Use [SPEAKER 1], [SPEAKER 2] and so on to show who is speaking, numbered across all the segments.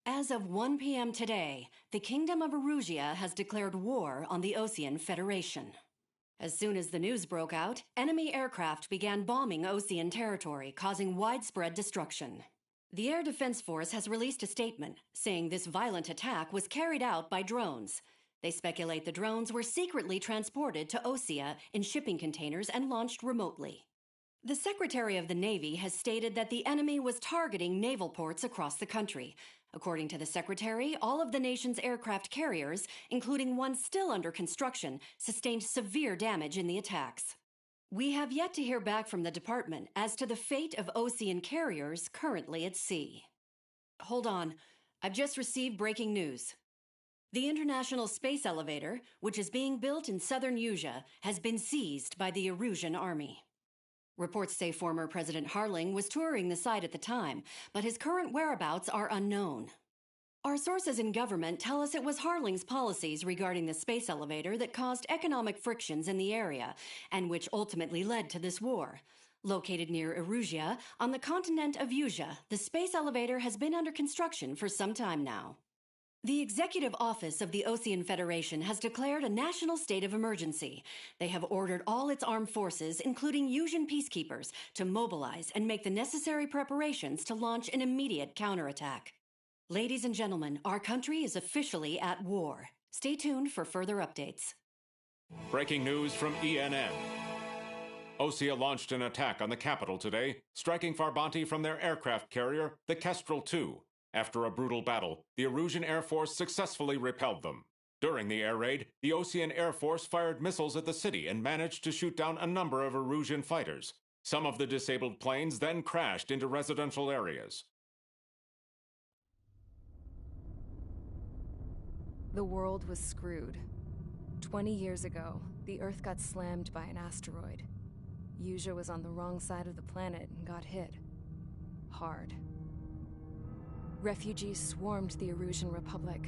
[SPEAKER 1] As of 1 p.m. today, the Kingdom of Erusia has declared war on the Osean Federation. As soon as the news broke out, enemy aircraft began bombing Osean territory, causing widespread destruction. The Air Defense Force has released a statement saying this violent attack was carried out by drones. They speculate the drones were secretly transported to Osea in shipping containers and launched remotely. The Secretary of the Navy has stated that the enemy was targeting naval ports across the country. According to the Secretary, all of the nation's aircraft carriers, including one still under construction, sustained severe damage in the attacks. We have yet to hear back from the department as to the fate of Osean carriers currently at sea. Hold on, I've just received breaking news. The International Space Elevator, which is being built in southern Erusia, has been seized by the Erusian army. Reports say former President Harling was touring the site at the time, but his current whereabouts are unknown. Our sources in government tell us it was Harling's policies regarding the space elevator that caused economic frictions in the area, and which ultimately led to this war. Located near Erusia, on the continent of Erusia, the space elevator has been under construction for some time now. The Executive Office of the Osean Federation has declared a national state of emergency. They have ordered all its armed forces, including Erusian peacekeepers, to mobilize and make the necessary preparations to launch an immediate counterattack. Ladies and gentlemen, our country is officially at war. Stay tuned for further updates.
[SPEAKER 2] Breaking news from ENN. Osea launched an attack on the capital today, striking Farbanti from their aircraft carrier, the Kestrel II. After a brutal battle, the Erusian Air Force successfully repelled them. During the air raid, the Osean Air Force fired missiles at the city and managed to shoot down a number of Erusian fighters. Some of the disabled planes then crashed into residential areas.
[SPEAKER 3] The world was screwed. 20 years ago, the Earth got slammed by an asteroid. Erusia was on the wrong side of the planet and got hit. Hard. Refugees swarmed the Erusian Republic,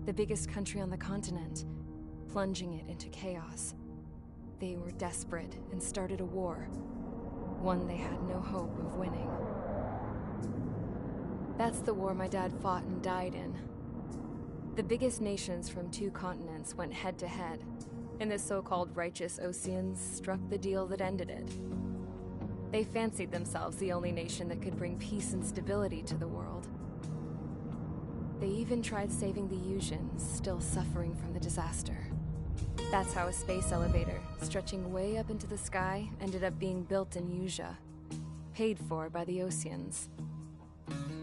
[SPEAKER 3] the biggest country on the continent, plunging it into chaos. They were desperate and started a war, one they had no hope of winning. That's the war my dad fought and died in. The biggest nations from 2 continents went head-to-head, and the so-called righteous Oseans struck the deal that ended it. They fancied themselves the only nation that could bring peace and stability to the world. They even tried saving the Erusians, still suffering from the disaster. That's how a space elevator, stretching way up into the sky, ended up being built in Erusia, paid for by the Oseans.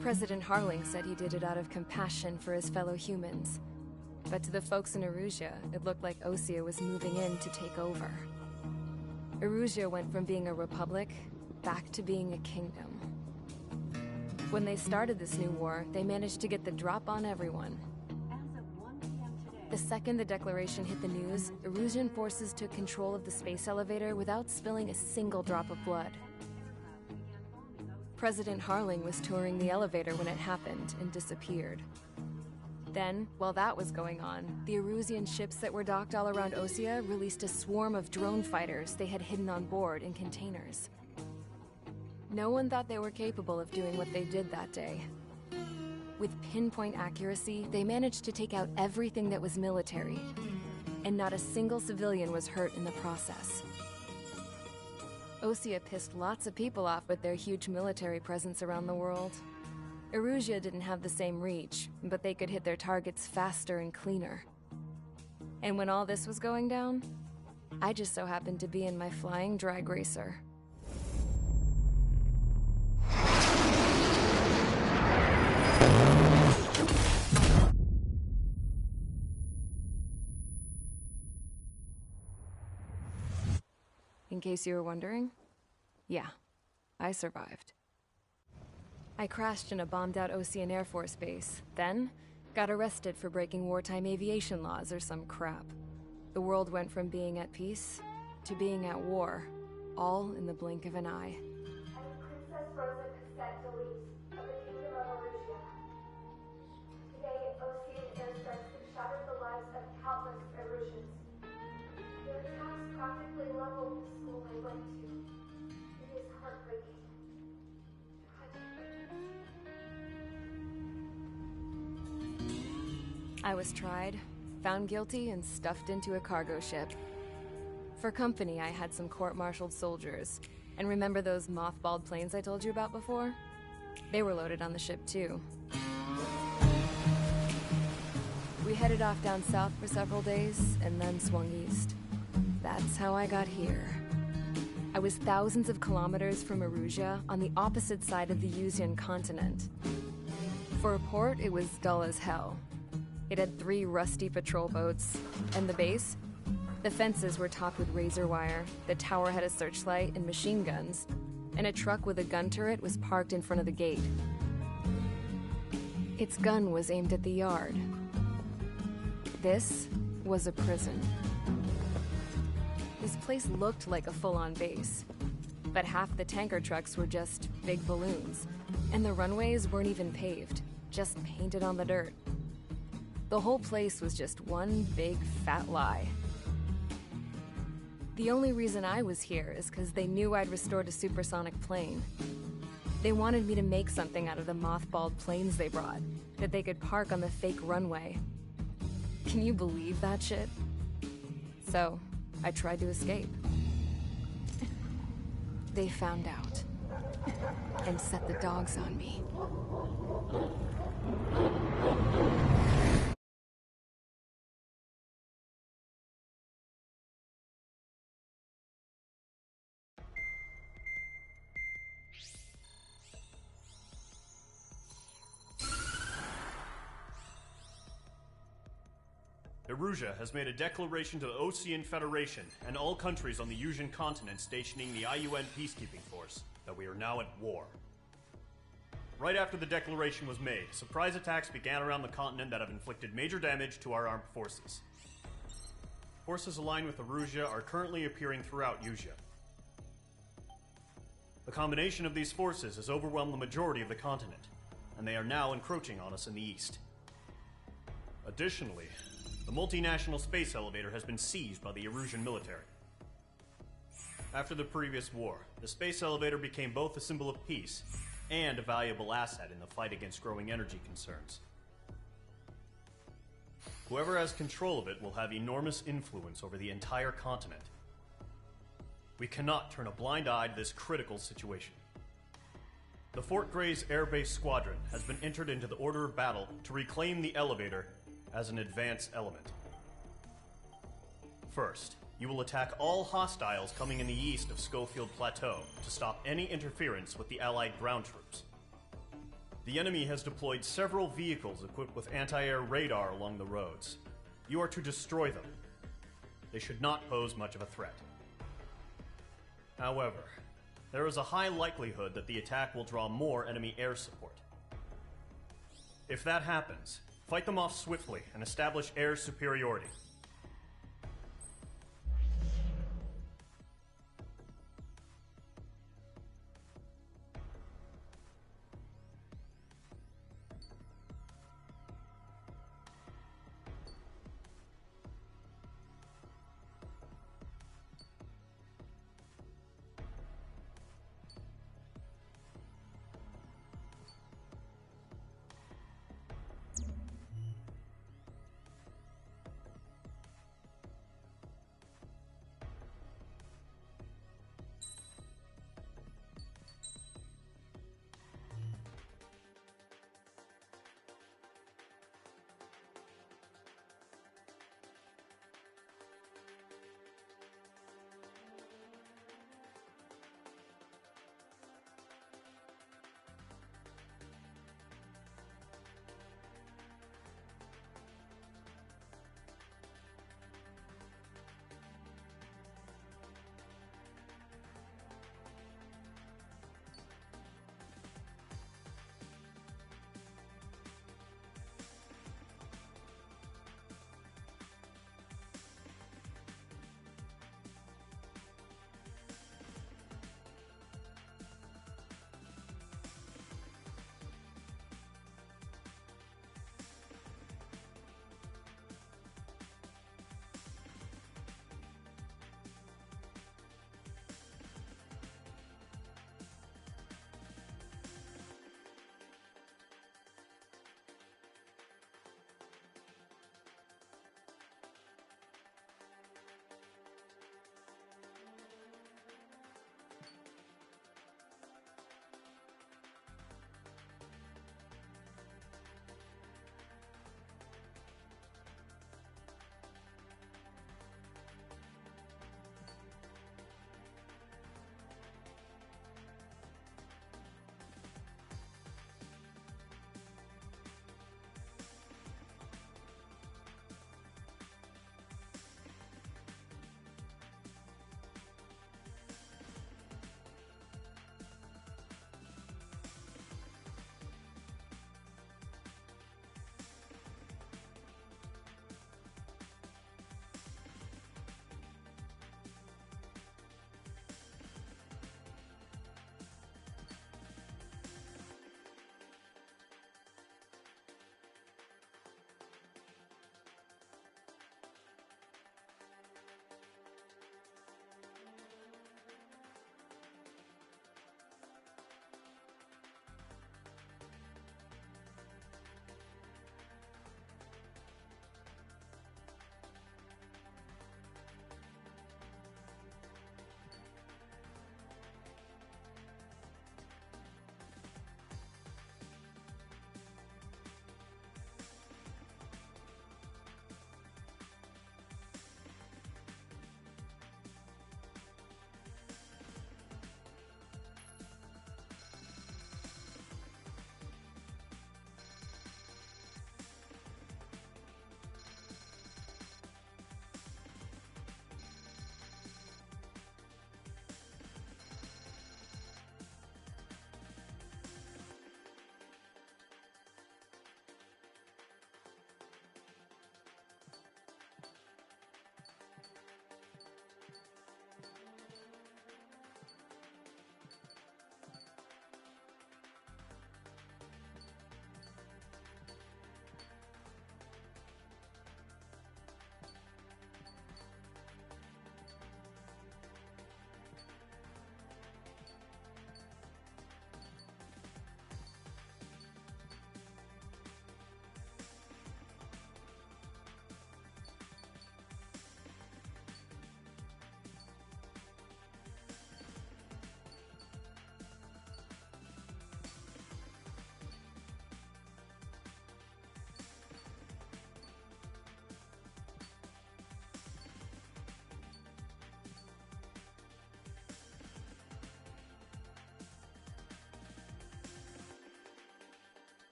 [SPEAKER 3] President Harling said he did it out of compassion for his fellow humans. But to the folks in Erusia, it looked like Osea was moving in to take over. Erusia went from being a republic back to being a kingdom. When they started this new war, they managed to get the drop on everyone. The second the declaration hit the news, Erusian forces took control of the space elevator without spilling a single drop of blood. President Harling was touring the elevator when it happened and disappeared. Then, while that was going on, the Erusian ships that were docked all around Osea released a swarm of drone fighters they had hidden on board in containers. No one thought they were capable of doing what they did that day. With pinpoint accuracy, they managed to take out everything that was military, and not a single civilian was hurt in the process. Osea pissed lots of people off with their huge military presence around the world. Erusia didn't have the same reach, but they could hit their targets faster and cleaner. And when all this was going down, I just so happened to be in my flying drag racer. In case you were wondering, yeah, I survived. I crashed in a bombed-out Osean Air Force base, then got arrested for breaking wartime aviation laws or some crap. The world went from being at peace to being at war, all in the blink of an eye.
[SPEAKER 4] Princess Rosa Cassette Delete of the Kingdom of Erusia. Today, Osean airstrikes have shattered the lives of countless Erusians. Their attacks practically leveled the school I went to. It is heartbreaking.
[SPEAKER 3] I was tried, found guilty, and stuffed into a cargo ship. For company, I had some court-martialed soldiers. And remember those mothballed planes I told you about before? They were loaded on the ship, too. We headed off down south for several days, and then swung east. That's how I got here. I was thousands of kilometers from Erusia, on the opposite side of the Eurasian continent. For a port, it was dull as hell. It had 3 rusty patrol boats, and the base? The fences were topped with razor wire, the tower had a searchlight and machine guns, and a truck with a gun turret was parked in front of the gate. Its gun was aimed at the yard. This was a prison. This place looked like a full-on base, but half the tanker trucks were just big balloons, and the runways weren't even paved, just painted on the dirt. The whole place was just one big fat lie. The only reason I was here is because they knew I'd restored a supersonic plane. They wanted me to make something out of the mothballed planes they brought, that they could park on the fake runway. Can you believe that shit? So, I tried to escape. They found out, and set the dogs on me.
[SPEAKER 5] Erusia has made a declaration to the Ocean Federation and all countries on the Eurasian continent stationing the IUN peacekeeping force that we are now at war. Right after the declaration was made, surprise attacks began around the continent that have inflicted major damage to our armed forces. Forces aligned with Erusia are currently appearing throughout Erusia. The combination of these forces has overwhelmed the majority of the continent, and they are now encroaching on us in the east. Additionally, the multinational space elevator has been seized by the Erusian military. After the previous war, the space elevator became both a symbol of peace and a valuable asset in the fight against growing energy concerns. Whoever has control of it will have enormous influence over the entire continent. We cannot turn a blind eye to this critical situation. The Fort Gray's Air Base Squadron has been entered into the order of battle to reclaim the elevator as an advance element. First, you will attack all hostiles coming in the east of Schofield Plateau to stop any interference with the Allied ground troops. The enemy has deployed several vehicles equipped with anti-air radar along the roads. You are to destroy them. They should not pose much of a threat. However, there is a high likelihood that the attack will draw more enemy air support. If that happens, fight them off swiftly and establish air superiority.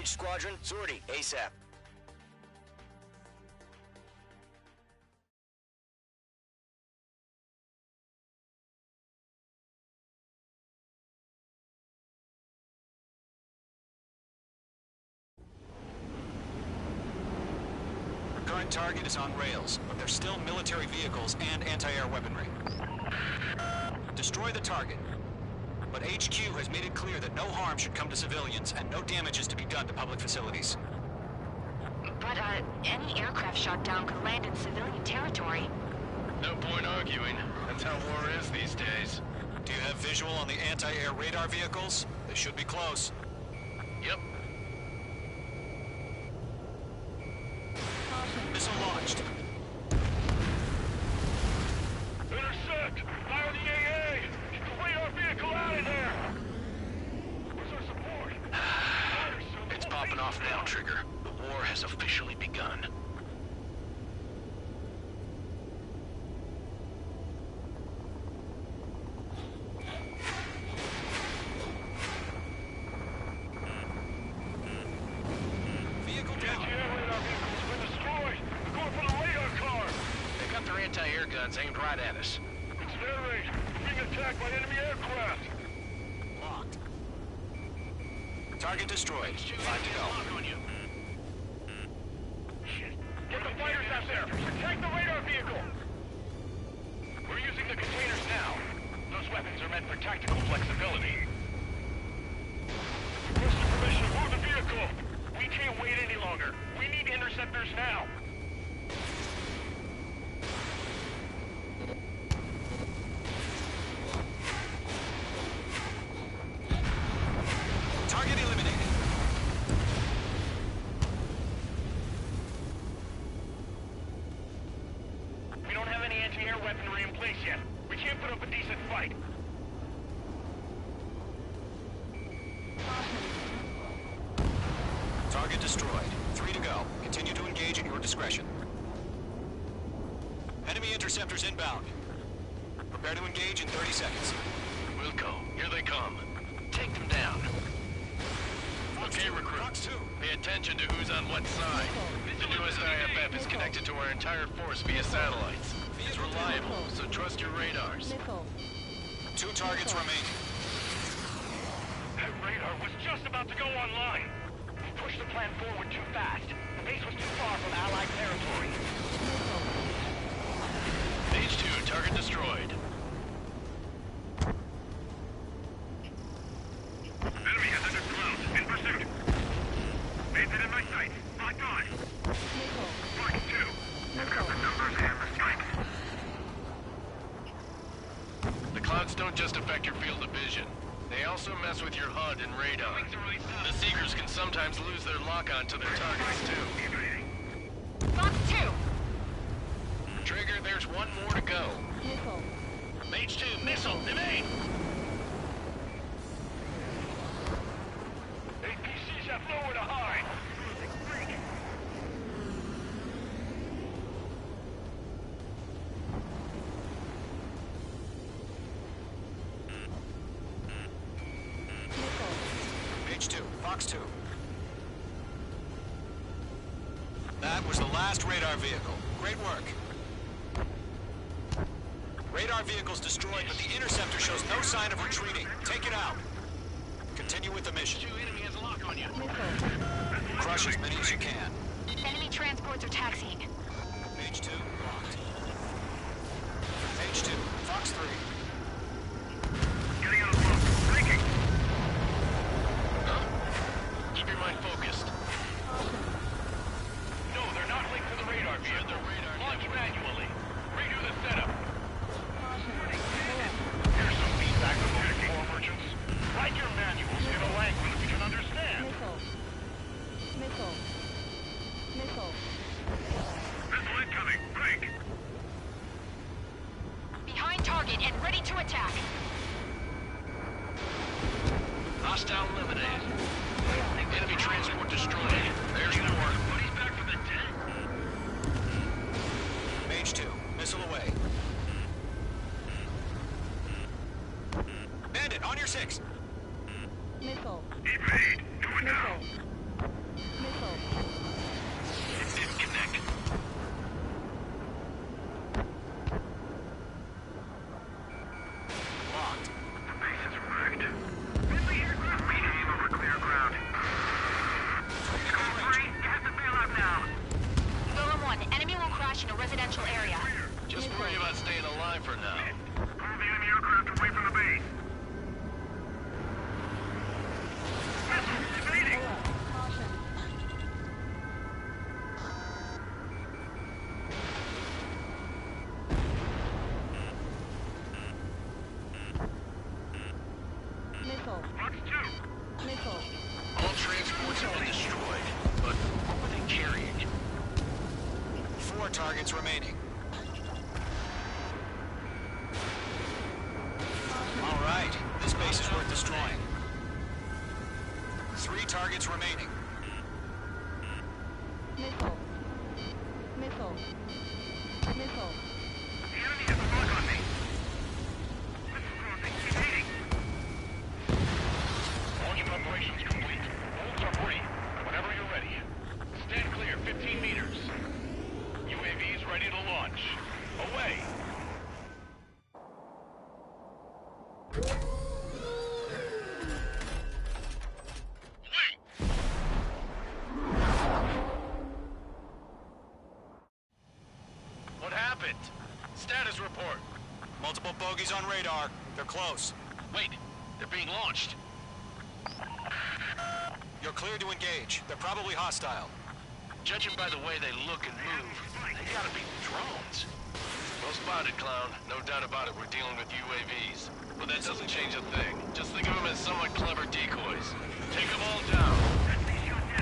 [SPEAKER 6] Engage squadron, sortie, ASAP.
[SPEAKER 7] Current target is on rails, but there's still military vehicles and anti-air weaponry. Destroy the target. But HQ has made it clear that no harm should come to civilians and no damage is to be done to public facilities.
[SPEAKER 8] But, any aircraft shot down could land in civilian territory.
[SPEAKER 9] No point arguing. That's how war is these days.
[SPEAKER 7] Do you have visual on the anti-air radar vehicles? They should be close.
[SPEAKER 9] Yep.
[SPEAKER 7] Missile launched.
[SPEAKER 9] Intercept! Fire the AA! Get the radar vehicle out of there! Where's our support?
[SPEAKER 10] It's popping off now, Trigger. The war has officially begun.
[SPEAKER 7] Vehicle down.
[SPEAKER 9] Anti-air radar vehicles have been destroyed! They're going for the radar car!
[SPEAKER 10] They got their anti-air guns aimed right at us.
[SPEAKER 9] It's their raid! Being attacked by enemy aircraft!
[SPEAKER 7] Locked. Target destroyed. 5 to go.
[SPEAKER 9] Get the fighters out there! Protect the radar vehicle! We're using the containers now. Those weapons are meant for tactical flexibility. What's the permission? Move the vehicle! We can't wait any longer. We need interceptors now.
[SPEAKER 7] Target eliminated.
[SPEAKER 9] We don't have any anti-air weaponry in place yet. We can't put up a decent fight.
[SPEAKER 7] Target destroyed. 3 to go. Continue to engage at your discretion. Enemy interceptors inbound. Prepare to engage in 30 seconds.
[SPEAKER 10] Wilco, here they come. Take them down.
[SPEAKER 9] Okay, recruit.
[SPEAKER 7] Fox 2.
[SPEAKER 9] Pay attention to who's on what side. The newest IFF is connected to our entire force via satellites. It's reliable, so trust your radars.
[SPEAKER 7] 2 targets remaining.
[SPEAKER 9] That radar was just about to go online. We pushed the plan forward too fast. The base was too far from Allied territory. Stage 2, target destroyed. Enemy has entered clouds. In pursuit. Painted in my sight. Locked on. Fox 2. I've got the numbers and the strike. The clouds don't just affect your field of vision. They also mess with your HUD and radar. The Seekers can sometimes lose their lock-on to their targets, too.
[SPEAKER 8] Fox 2!
[SPEAKER 10] Trigger, there's one more to go.
[SPEAKER 9] Mage 2, missile, evade! APCs have nowhere to hide.
[SPEAKER 7] Mage 2. Fox 2. That was the last radar vehicle. Great work. Radar vehicle's destroyed, but the interceptor shows no sign of retreating. Take it out. Continue with the mission.
[SPEAKER 10] Enemy has a lock on you.
[SPEAKER 7] Crush as many as you can.
[SPEAKER 8] Enemy transports are taxiing.
[SPEAKER 7] Mage 2, locked. Mage 2, Fox 3.
[SPEAKER 9] Getting out of rope. Breaking. Huh? Keep your mind focused. No, they're not linked to the radar vehicle. The radar launch manually. Redo the setup. Here's some feedback from the core merchants. Write your manuals in a language we can understand.
[SPEAKER 3] Missile
[SPEAKER 9] incoming. Break.
[SPEAKER 8] Behind target and ready to attack.
[SPEAKER 10] Hostile eliminated. Enemy transport destroyed. There's more.
[SPEAKER 9] Buddy's back from the dead.
[SPEAKER 7] Mage 2, missile away. Bandit, on your 6.
[SPEAKER 3] Missile.
[SPEAKER 9] Evade. Do it now.
[SPEAKER 7] targets remaining.
[SPEAKER 3] Missile. Missile. Missile.
[SPEAKER 9] The enemy has a lock on me. Missile crossing, evading. Launch preparations complete. Bolts are free. Whenever you're ready. Stand clear, 15 meters. UAVs ready to launch. Away. What happened? Status report.
[SPEAKER 7] Multiple bogies on radar. They're close.
[SPEAKER 9] Wait, they're being launched.
[SPEAKER 7] You're clear to engage. They're probably hostile.
[SPEAKER 9] Judging by the way they look and move, they gotta be drones. Well spotted, clown. No doubt about it, we're dealing with UAVs. But that doesn't change a thing. Just think of them as somewhat clever decoys. Take them all down.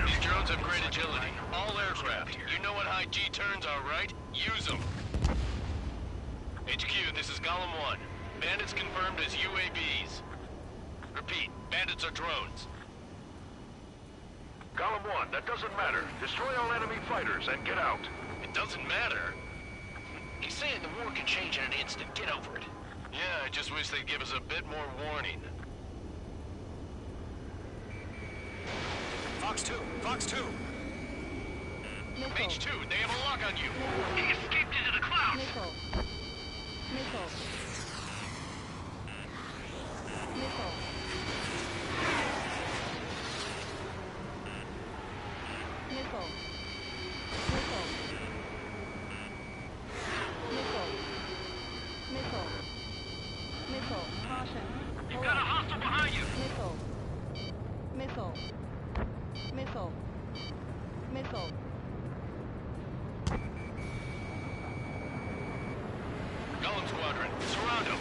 [SPEAKER 9] These drones have great agility. All aircraft. You know what high G turns are, right? Use them. HQ, this is Golem 1. Bandits confirmed as UAVs. Repeat, bandits are drones. Golem 1, that doesn't matter. Destroy all enemy fighters and get out. It doesn't matter? He's saying the war can change in an instant. Get over it. Yeah, I just wish they'd give us a bit more warning.
[SPEAKER 7] Fox 2! Fox 2!
[SPEAKER 9] Mage 2, they have a lock on you. He escaped into the clouds.
[SPEAKER 3] Missile. Missile. Missile. Missile. Missile. Missile. Missile. Missile. Caution.
[SPEAKER 9] You've got a hostile behind you.
[SPEAKER 3] Missile. Missile. Missile. Missile.
[SPEAKER 9] Golem Squadron, surround him.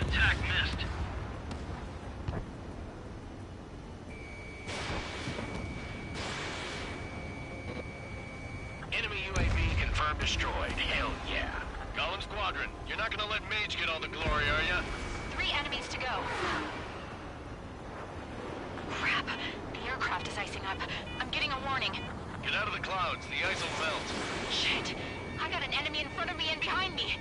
[SPEAKER 9] Attack missed. Enemy UAV confirmed destroyed. Hell yeah. Golem Squadron, you're not gonna let Mage get all the glory, are ya?
[SPEAKER 8] 3 enemies to go. Crap. The aircraft is icing up. I'm getting a warning.
[SPEAKER 9] Get out of the clouds, the ice will melt.
[SPEAKER 8] Shit. I got an enemy in front of me and behind me.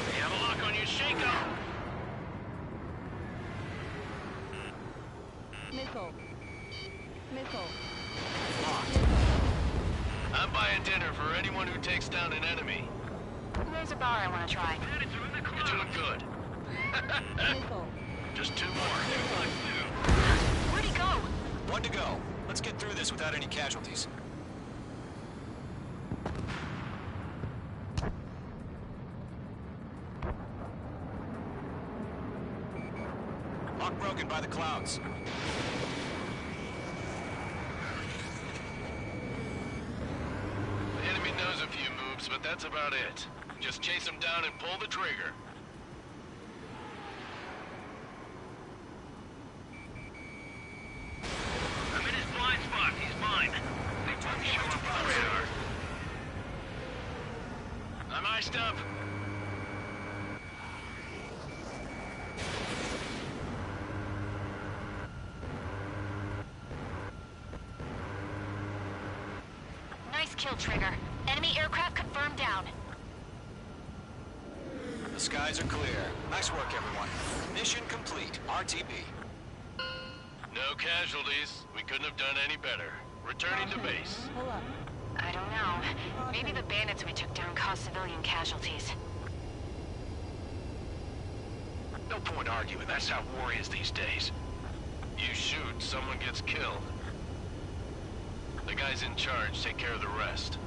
[SPEAKER 9] They have a lock on you, shake 'em.
[SPEAKER 3] Missile. Missile.
[SPEAKER 9] I'm buying dinner for anyone who takes down an enemy.
[SPEAKER 8] There's a bar I want to try.
[SPEAKER 9] You're doing good.
[SPEAKER 3] Missile.
[SPEAKER 9] Just 2 more.
[SPEAKER 8] Where'd he go?
[SPEAKER 7] 1 to go. Let's get through this without any casualties. Lock broken by the clouds.
[SPEAKER 9] The enemy knows a few moves, but that's about it. Just chase him down and pull the trigger. I'm in his blind spot. He's mine. They won't show up on the radar. I'm iced up.
[SPEAKER 8] Nice kill, Trigger. Enemy aircraft confirmed down.
[SPEAKER 7] The skies are clear. Nice work, everyone. Mission complete. RTB.
[SPEAKER 9] No casualties. We couldn't have done any better. Returning to base.
[SPEAKER 3] Pull up.
[SPEAKER 8] I don't know. Maybe the bandits we took down caused civilian casualties.
[SPEAKER 9] No point arguing. That's how war is these days. You shoot, someone gets killed. The guys in charge take care of the rest.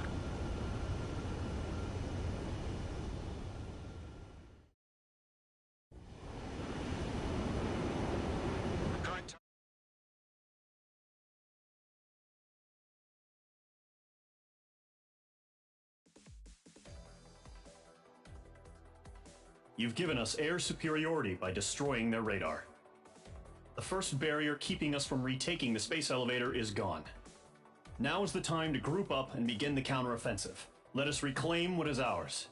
[SPEAKER 7] Current
[SPEAKER 5] You've given us air superiority by destroying their radar. The first barrier keeping us from retaking the space elevator is gone. Now is the time to group up and begin the counteroffensive. Let us reclaim what is ours.